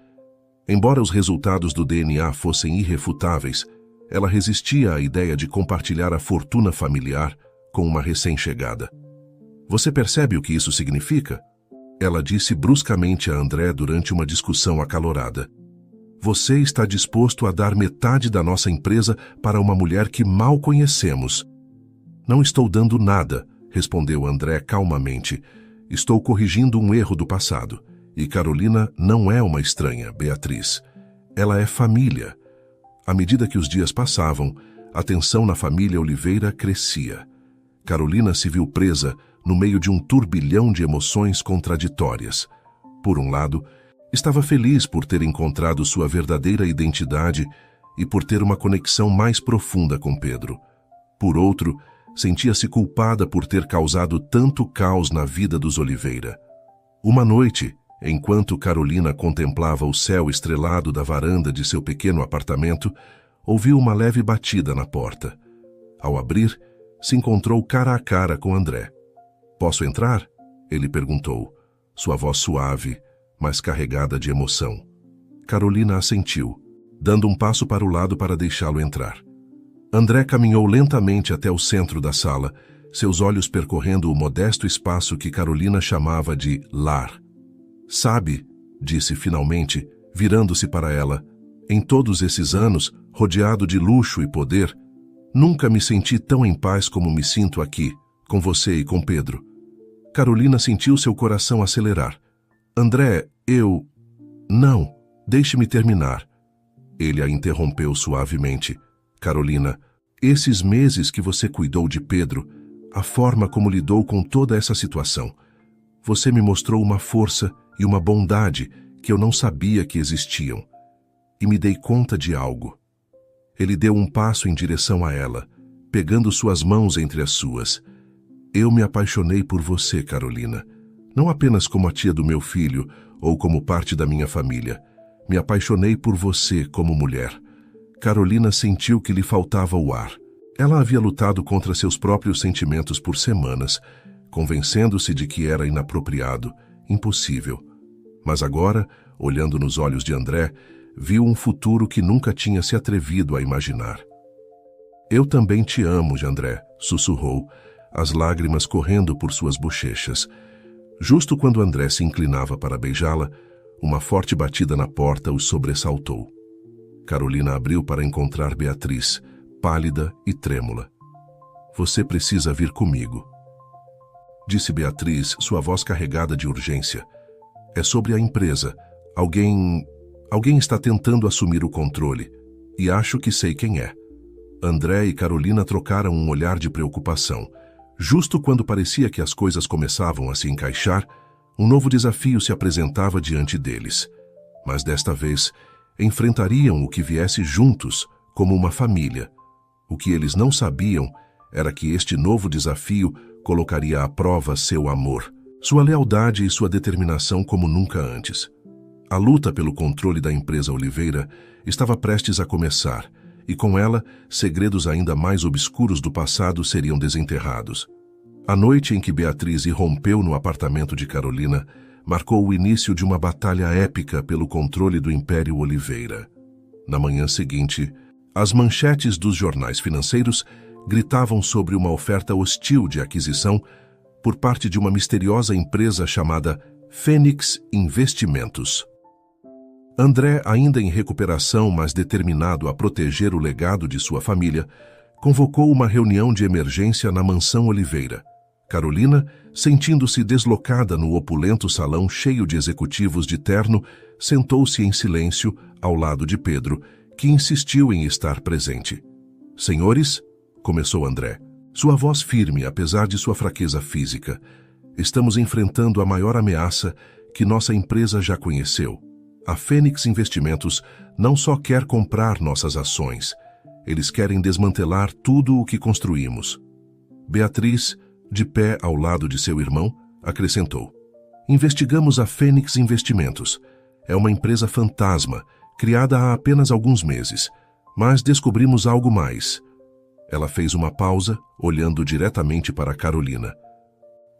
Embora os resultados do DNA fossem irrefutáveis, ela resistia à ideia de compartilhar a fortuna familiar com uma recém-chegada. Você percebe o que isso significa? Ela disse bruscamente a André durante uma discussão acalorada. Você está disposto a dar metade da nossa empresa para uma mulher que mal conhecemos. Não estou dando nada, respondeu André calmamente. Estou corrigindo um erro do passado. E Carolina não é uma estranha, Beatriz. Ela é família. À medida que os dias passavam, a tensão na família Oliveira crescia. Carolina se viu presa no meio de um turbilhão de emoções contraditórias. Por um lado, estava feliz por ter encontrado sua verdadeira identidade e por ter uma conexão mais profunda com Pedro. Por outro, sentia-se culpada por ter causado tanto caos na vida dos Oliveira. Uma noite, enquanto Carolina contemplava o céu estrelado da varanda de seu pequeno apartamento, ouviu uma leve batida na porta. Ao abrir, se encontrou cara a cara com André. "Posso entrar?" ele perguntou, sua voz suave, mas carregada de emoção. Carolina assentiu, dando um passo para o lado para deixá-lo entrar. André caminhou lentamente até o centro da sala, seus olhos percorrendo o modesto espaço que Carolina chamava de lar. "Sabe", disse finalmente, virando-se para ela, "em todos esses anos, rodeado de luxo e poder, nunca me senti tão em paz como me sinto aqui, com você e com Pedro." Carolina sentiu seu coração acelerar. "André, Não, deixe-me terminar." Ele a interrompeu suavemente. "Carolina, esses meses que você cuidou de Pedro, a forma como lidou com toda essa situação, você me mostrou uma força e uma bondade que eu não sabia que existiam. E me dei conta de algo." Ele deu um passo em direção a ela, pegando suas mãos entre as suas. "Eu me apaixonei por você, Carolina. Não apenas como a tia do meu filho ou como parte da minha família. Me apaixonei por você como mulher." Carolina sentiu que lhe faltava o ar. Ela havia lutado contra seus próprios sentimentos por semanas, convencendo-se de que era inapropriado, impossível. Mas agora, olhando nos olhos de André, viu um futuro que nunca tinha se atrevido a imaginar. "Eu também te amo, André", sussurrou, as lágrimas correndo por suas bochechas. Justo quando André se inclinava para beijá-la, uma forte batida na porta os sobressaltou. Carolina abriu para encontrar Beatriz, pálida e trêmula. "Você precisa vir comigo", disse Beatriz, sua voz carregada de urgência. "É sobre a empresa. Alguém está tentando assumir o controle, e acho que sei quem é." André e Carolina trocaram um olhar de preocupação. Justo quando parecia que as coisas começavam a se encaixar, um novo desafio se apresentava diante deles. Mas desta vez, enfrentariam o que viesse juntos, como uma família. O que eles não sabiam era que este novo desafio colocaria à prova seu amor, sua lealdade e sua determinação como nunca antes. A luta pelo controle da empresa Oliveira estava prestes a começar, e com ela, segredos ainda mais obscuros do passado seriam desenterrados. A noite em que Beatriz irrompeu no apartamento de Carolina marcou o início de uma batalha épica pelo controle do Império Oliveira. Na manhã seguinte, as manchetes dos jornais financeiros gritavam sobre uma oferta hostil de aquisição por parte de uma misteriosa empresa chamada Fênix Investimentos. André, ainda em recuperação, mas determinado a proteger o legado de sua família, convocou uma reunião de emergência na mansão Oliveira. Carolina, sentindo-se deslocada no opulento salão cheio de executivos de terno, sentou-se em silêncio ao lado de Pedro, que insistiu em estar presente. "Senhores", começou André, sua voz firme apesar de sua fraqueza física, "estamos enfrentando a maior ameaça que nossa empresa já conheceu. A Fênix Investimentos não só quer comprar nossas ações, eles querem desmantelar tudo o que construímos." Beatriz, de pé ao lado de seu irmão, acrescentou: "Investigamos a Fênix Investimentos. É uma empresa fantasma, criada há apenas alguns meses, mas descobrimos algo mais." Ela fez uma pausa, olhando diretamente para Carolina.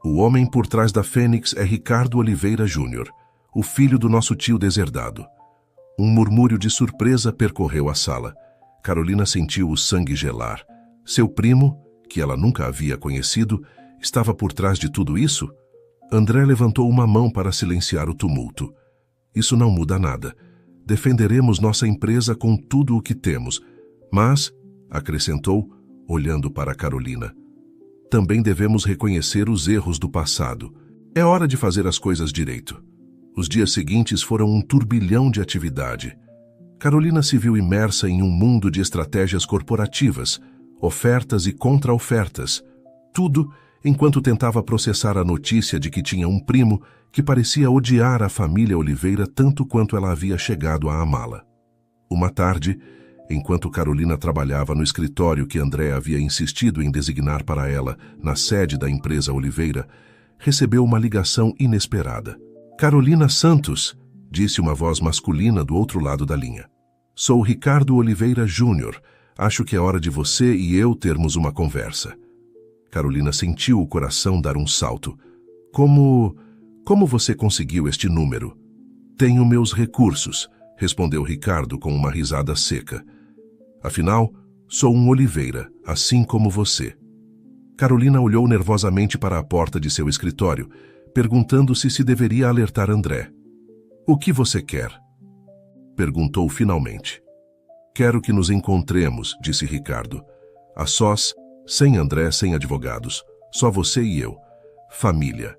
"O homem por trás da Fênix é Ricardo Oliveira Júnior, o filho do nosso tio deserdado." Um murmúrio de surpresa percorreu a sala. Carolina sentiu o sangue gelar. Seu primo, que ela nunca havia conhecido, estava por trás de tudo isso? André levantou uma mão para silenciar o tumulto. "Isso não muda nada. Defenderemos nossa empresa com tudo o que temos. Mas", acrescentou, olhando para Carolina, "também devemos reconhecer os erros do passado. É hora de fazer as coisas direito." Os dias seguintes foram um turbilhão de atividade. Carolina se viu imersa em um mundo de estratégias corporativas, ofertas e contra-ofertas. Tudo enquanto tentava processar a notícia de que tinha um primo que parecia odiar a família Oliveira tanto quanto ela havia chegado a amá-la. Uma tarde, enquanto Carolina trabalhava no escritório que André havia insistido em designar para ela na sede da empresa Oliveira, recebeu uma ligação inesperada. "Carolina Santos", disse uma voz masculina do outro lado da linha. "Sou Ricardo Oliveira Júnior. Acho que é hora de você e eu termos uma conversa." Carolina sentiu o coração dar um salto. Como você conseguiu este número?" "Tenho meus recursos", respondeu Ricardo com uma risada seca. "Afinal, sou um Oliveira, assim como você." Carolina olhou nervosamente para a porta de seu escritório, perguntando-se se deveria alertar André. "O que você quer?" perguntou finalmente. "Quero que nos encontremos", disse Ricardo. "A sós, sem André, sem advogados. Só você e eu. Família."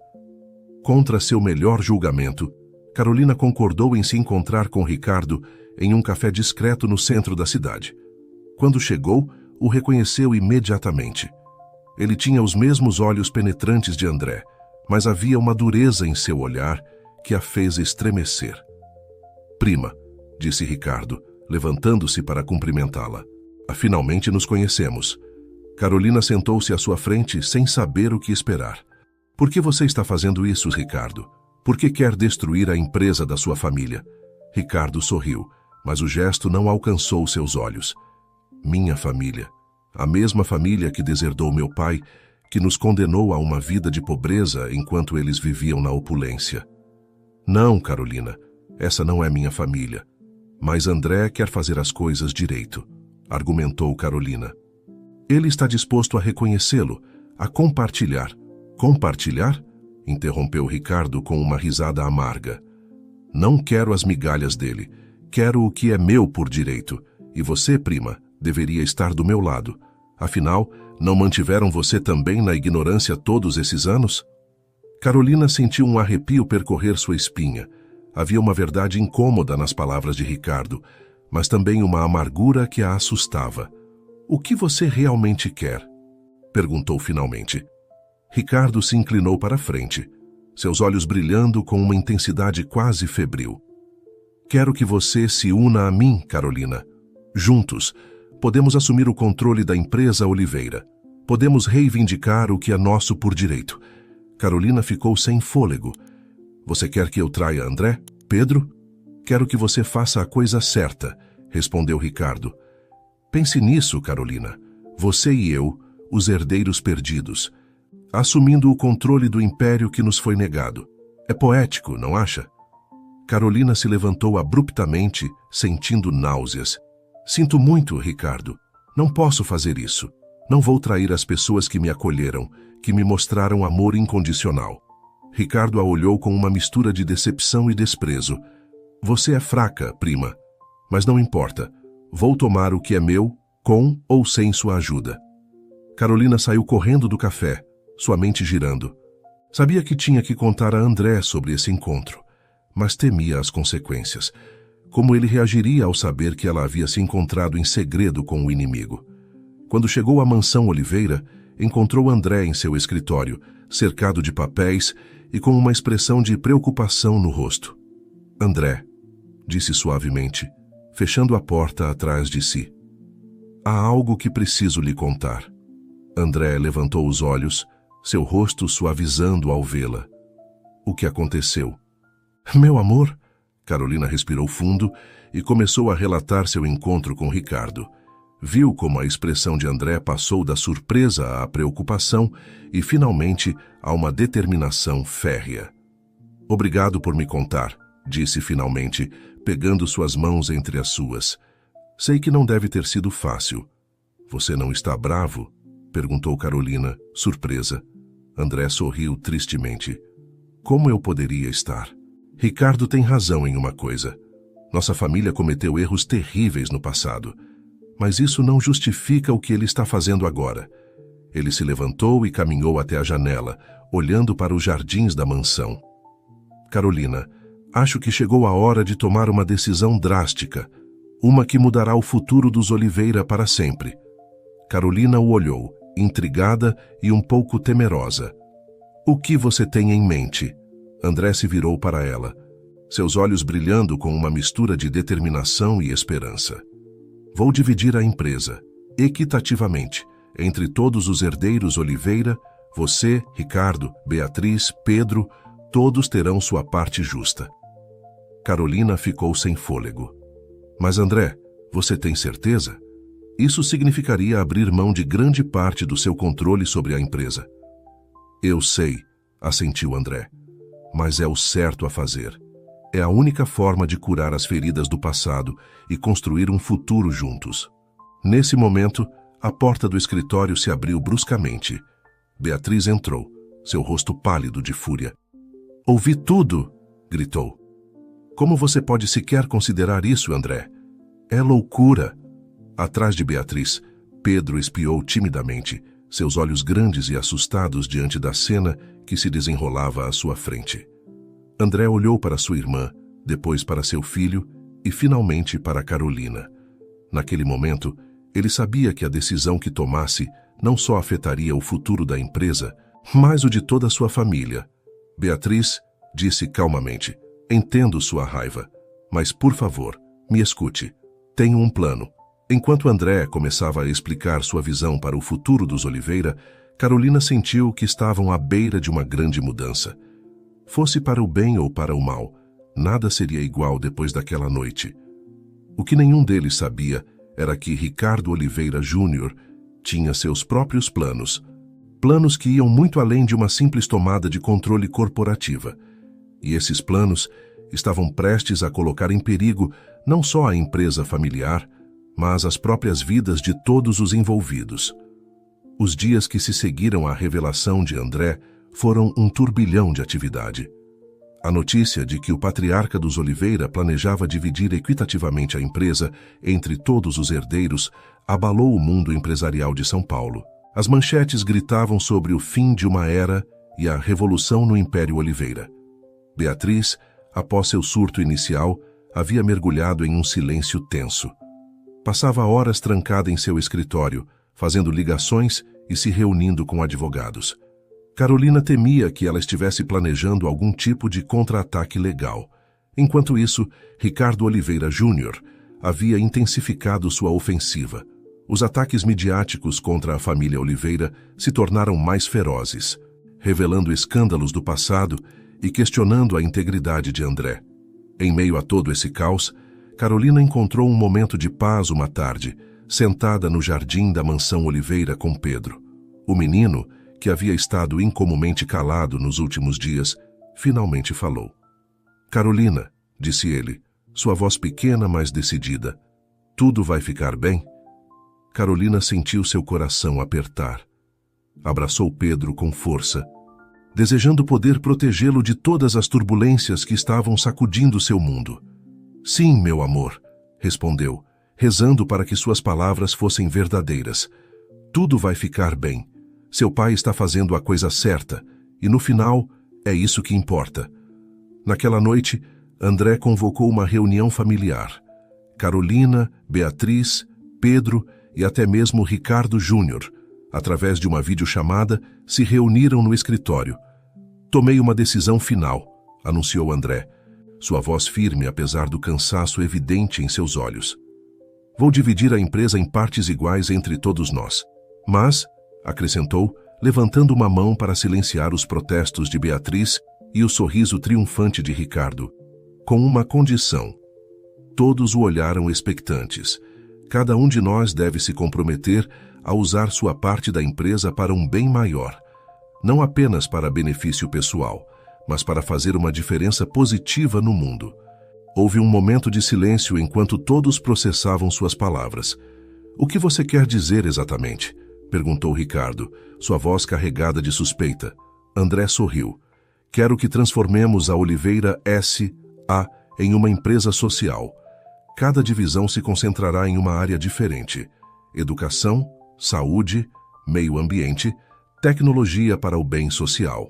Contra seu melhor julgamento, Carolina concordou em se encontrar com Ricardo em um café discreto no centro da cidade. Quando chegou, o reconheceu imediatamente. Ele tinha os mesmos olhos penetrantes de André, mas havia uma dureza em seu olhar que a fez estremecer. "Prima", disse Ricardo, levantando-se para cumprimentá-la. "Finalmente nos conhecemos." Carolina sentou-se à sua frente sem saber o que esperar. "Por que você está fazendo isso, Ricardo? Por que quer destruir a empresa da sua família?" Ricardo sorriu, mas o gesto não alcançou seus olhos. "Minha família. A mesma família que deserdou meu pai, que nos condenou a uma vida de pobreza enquanto eles viviam na opulência." "Não, Carolina, essa não é minha família. Mas André quer fazer as coisas direito", argumentou Carolina. "Ele está disposto a reconhecê-lo, a compartilhar." "Compartilhar?" interrompeu Ricardo com uma risada amarga. "Não quero as migalhas dele. Quero o que é meu por direito. E você, prima, deveria estar do meu lado. Afinal, não mantiveram você também na ignorância todos esses anos?" Carolina sentiu um arrepio percorrer sua espinha. Havia uma verdade incômoda nas palavras de Ricardo, mas também uma amargura que a assustava. "O que você realmente quer?" perguntou finalmente. Ricardo se inclinou para a frente, seus olhos brilhando com uma intensidade quase febril. "Quero que você se una a mim, Carolina. Juntos, Podemos assumir o controle da empresa Oliveira. Podemos reivindicar o que é nosso por direito. Carolina ficou sem fôlego. Você quer que eu traia André? Pedro? Quero que você faça a coisa certa, respondeu Ricardo. Pense nisso, Carolina. Você e eu, os herdeiros perdidos, assumindo o controle do império que nos foi negado. É poético, não acha? Carolina se levantou abruptamente, sentindo náuseas. Sinto muito, Ricardo. Não posso fazer isso. Não vou trair as pessoas que me acolheram, que me mostraram amor incondicional. Ricardo a olhou com uma mistura de decepção e desprezo. Você é fraca, prima. Mas não importa. Vou tomar o que é meu, com ou sem sua ajuda. Carolina saiu correndo do café, sua mente girando. Sabia que tinha que contar a André sobre esse encontro, mas temia as consequências. Como ele reagiria ao saber que ela havia se encontrado em segredo com o inimigo? Quando chegou à mansão Oliveira, encontrou André em seu escritório, cercado de papéis e com uma expressão de preocupação no rosto. André, disse suavemente, fechando a porta atrás de si. Há algo que preciso lhe contar. André levantou os olhos, seu rosto suavizando ao vê-la. O que aconteceu? Meu amor, Carolina respirou fundo e começou a relatar seu encontro com Ricardo. Viu como a expressão de André passou da surpresa à preocupação e, finalmente, a uma determinação férrea. Obrigado por me contar, disse finalmente, pegando suas mãos entre as suas. Sei que não deve ter sido fácil. Você não está bravo? Perguntou Carolina, surpresa. André sorriu tristemente. Como eu poderia estar? Ricardo tem razão em uma coisa. Nossa família cometeu erros terríveis no passado. Mas isso não justifica o que ele está fazendo agora. Ele se levantou e caminhou até a janela, olhando para os jardins da mansão. Carolina, acho que chegou a hora de tomar uma decisão drástica, uma que mudará o futuro dos Oliveira para sempre. Carolina o olhou, intrigada e um pouco temerosa. O que você tem em mente? André se virou para ela, seus olhos brilhando com uma mistura de determinação e esperança. Vou dividir a empresa, equitativamente, entre todos os herdeiros Oliveira, você, Ricardo, Beatriz, Pedro, todos terão sua parte justa. Carolina ficou sem fôlego. Mas André, você tem certeza? Isso significaria abrir mão de grande parte do seu controle sobre a empresa. Eu sei, assentiu André, mas é o certo a fazer. É a única forma de curar as feridas do passado e construir um futuro juntos. Nesse momento, a porta do escritório se abriu bruscamente. Beatriz entrou, seu rosto pálido de fúria. Ouvi tudo, gritou. Como você pode sequer considerar isso, André? É loucura. Atrás de Beatriz, Pedro espiou timidamente, seus olhos grandes e assustados diante da cena que se desenrolava à sua frente. André olhou para sua irmã, depois para seu filho e finalmente para Carolina. Naquele momento, ele sabia que a decisão que tomasse não só afetaria o futuro da empresa, mas o de toda a sua família. Beatriz disse calmamente, entendo sua raiva, mas por favor, me escute. Tenho um plano. Enquanto André começava a explicar sua visão para o futuro dos Oliveira, Carolina sentiu que estavam à beira de uma grande mudança. Fosse para o bem ou para o mal, nada seria igual depois daquela noite. O que nenhum deles sabia era que Ricardo Oliveira Júnior tinha seus próprios planos, planos que iam muito além de uma simples tomada de controle corporativa. E esses planos estavam prestes a colocar em perigo não só a empresa familiar, mas as próprias vidas de todos os envolvidos. Os dias que se seguiram à revelação de André foram um turbilhão de atividade. A notícia de que o patriarca dos Oliveira planejava dividir equitativamente a empresa entre todos os herdeiros abalou o mundo empresarial de São Paulo. As manchetes gritavam sobre o fim de uma era e a revolução no Império Oliveira. Beatriz, após seu surto inicial, havia mergulhado em um silêncio tenso. Passava horas trancada em seu escritório, fazendo ligações e se reunindo com advogados. Carolina temia que ela estivesse planejando algum tipo de contra-ataque legal. Enquanto isso, Ricardo Oliveira Júnior havia intensificado sua ofensiva. Os ataques midiáticos contra a família Oliveira se tornaram mais ferozes, revelando escândalos do passado e questionando a integridade de André. Em meio a todo esse caos, Carolina encontrou um momento de paz uma tarde, sentada no jardim da mansão Oliveira com Pedro. O menino, que havia estado incomumente calado nos últimos dias, finalmente falou. "Carolina", disse ele, sua voz pequena, mas decidida, "tudo vai ficar bem?" Carolina sentiu seu coração apertar. Abraçou Pedro com força, desejando poder protegê-lo de todas as turbulências que estavam sacudindo seu mundo. "Sim, meu amor", respondeu, rezando para que suas palavras fossem verdadeiras. "Tudo vai ficar bem. Seu pai está fazendo a coisa certa, e no final, é isso que importa." Naquela noite, André convocou uma reunião familiar. Carolina, Beatriz, Pedro e até mesmo Ricardo Júnior, através de uma videochamada, se reuniram no escritório. "Tomei uma decisão final", anunciou André, sua voz firme apesar do cansaço evidente em seus olhos. "Vou dividir a empresa em partes iguais entre todos nós. Mas", acrescentou, levantando uma mão para silenciar os protestos de Beatriz e o sorriso triunfante de Ricardo, "com uma condição." Todos o olharam expectantes. "Cada um de nós deve se comprometer a usar sua parte da empresa para um bem maior, não apenas para benefício pessoal, mas para fazer uma diferença positiva no mundo." Houve um momento de silêncio enquanto todos processavam suas palavras. "O que você quer dizer exatamente?" perguntou Ricardo, sua voz carregada de suspeita. André sorriu. "Quero que transformemos a Oliveira S.A. em uma empresa social. Cada divisão se concentrará em uma área diferente: educação, saúde, meio ambiente, tecnologia para o bem social.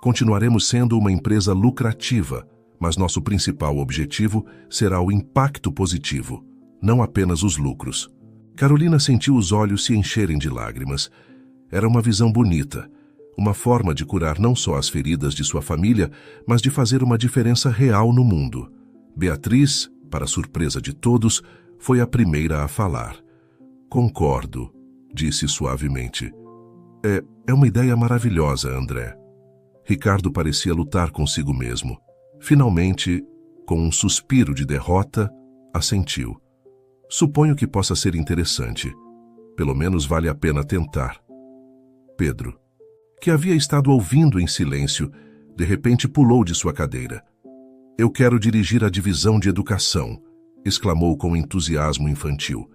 Continuaremos sendo uma empresa lucrativa, mas nosso principal objetivo será o impacto positivo, não apenas os lucros." Carolina sentiu os olhos se encherem de lágrimas. Era uma visão bonita, uma forma de curar não só as feridas de sua família, mas de fazer uma diferença real no mundo. Beatriz, para surpresa de todos, foi a primeira a falar. "Concordo", disse suavemente. É uma ideia maravilhosa, André." Ricardo parecia lutar consigo mesmo. Finalmente, com um suspiro de derrota, assentiu. "Suponho que possa ser interessante. Pelo menos vale a pena tentar." Pedro, que havia estado ouvindo em silêncio, de repente pulou de sua cadeira. "Eu quero dirigir a divisão de educação", exclamou com entusiasmo infantil.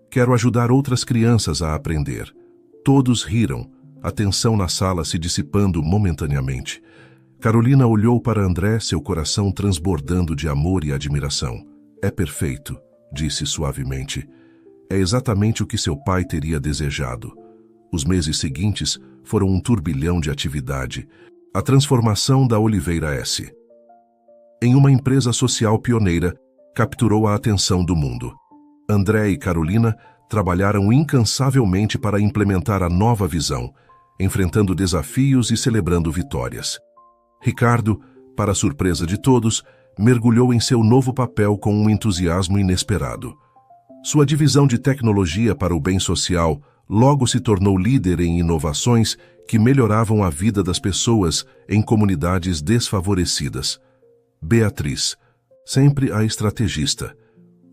"Quero ajudar outras crianças a aprender." Todos riram, a tensão na sala se dissipando momentaneamente. Carolina olhou para André, seu coração transbordando de amor e admiração. "É perfeito", disse suavemente. "É exatamente o que seu pai teria desejado." Os meses seguintes foram um turbilhão de atividade. A transformação da Oliveira S. em uma empresa social pioneira capturou a atenção do mundo. André e Carolina trabalharam incansavelmente para implementar a nova visão, enfrentando desafios e celebrando vitórias. Ricardo, para surpresa de todos, mergulhou em seu novo papel com um entusiasmo inesperado. Sua divisão de tecnologia para o bem social logo se tornou líder em inovações que melhoravam a vida das pessoas em comunidades desfavorecidas. Beatriz, sempre a estrategista,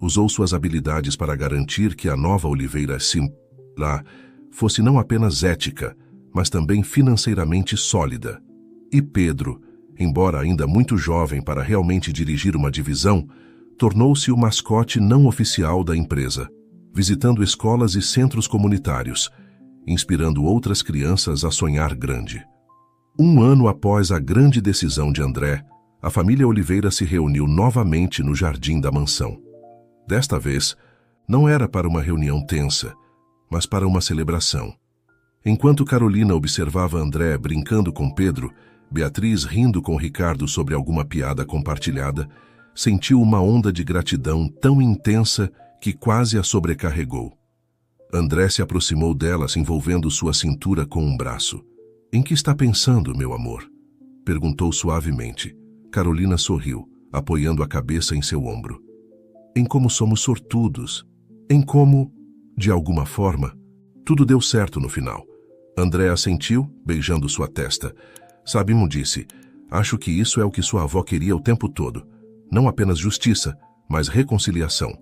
usou suas habilidades para garantir que a nova Oliveira S.A. fosse não apenas ética, mas também financeiramente sólida. E Pedro, embora ainda muito jovem para realmente dirigir uma divisão, tornou-se o mascote não oficial da empresa, visitando escolas e centros comunitários, inspirando outras crianças a sonhar grande. Um ano após a grande decisão de André, a família Oliveira se reuniu novamente no jardim da mansão. Desta vez, não era para uma reunião tensa, mas para uma celebração. Enquanto Carolina observava André brincando com Pedro, Beatriz rindo com Ricardo sobre alguma piada compartilhada, sentiu uma onda de gratidão tão intensa que quase a sobrecarregou. André se aproximou dela, se envolvendo sua cintura com um braço. "Em que está pensando, meu amor?" perguntou suavemente. Carolina sorriu, apoiando a cabeça em seu ombro. "Em como somos sortudos. Em como..." De alguma forma, tudo deu certo no final. André assentiu, beijando sua testa. Sabimo disse: acho que isso é o que sua avó queria o tempo todo. Não apenas justiça, mas reconciliação.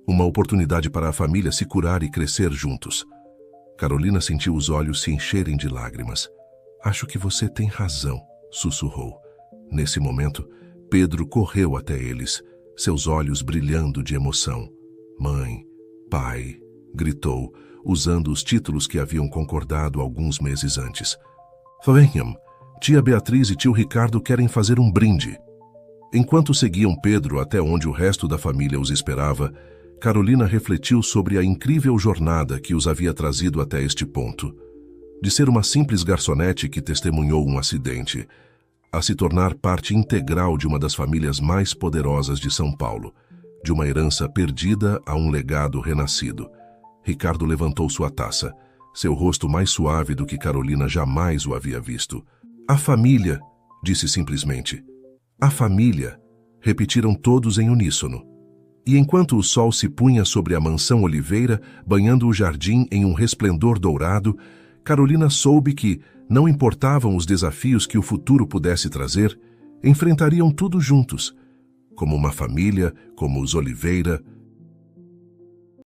Uma oportunidade para a família se curar e crescer juntos. Carolina sentiu os olhos se encherem de lágrimas. Acho que você tem razão, sussurrou. Nesse momento, Pedro correu até eles, seus olhos brilhando de emoção. Mãe, pai, gritou, usando os títulos que haviam concordado alguns meses antes. Venham, tia Beatriz e tio Ricardo querem fazer um brinde. Enquanto seguiam Pedro até onde o resto da família os esperava, Carolina refletiu sobre a incrível jornada que os havia trazido até este ponto. De ser uma simples garçonete que testemunhou um acidente, a se tornar parte integral de uma das famílias mais poderosas de São Paulo, de uma herança perdida a um legado renascido. Ricardo levantou sua taça, seu rosto mais suave do que Carolina jamais o havia visto. A família, disse simplesmente. A família, repetiram todos em uníssono. E enquanto o sol se punha sobre a mansão Oliveira, banhando o jardim em um resplendor dourado, Carolina soube que, não importavam os desafios que o futuro pudesse trazer, enfrentariam tudo juntos, como uma família, como os Oliveira,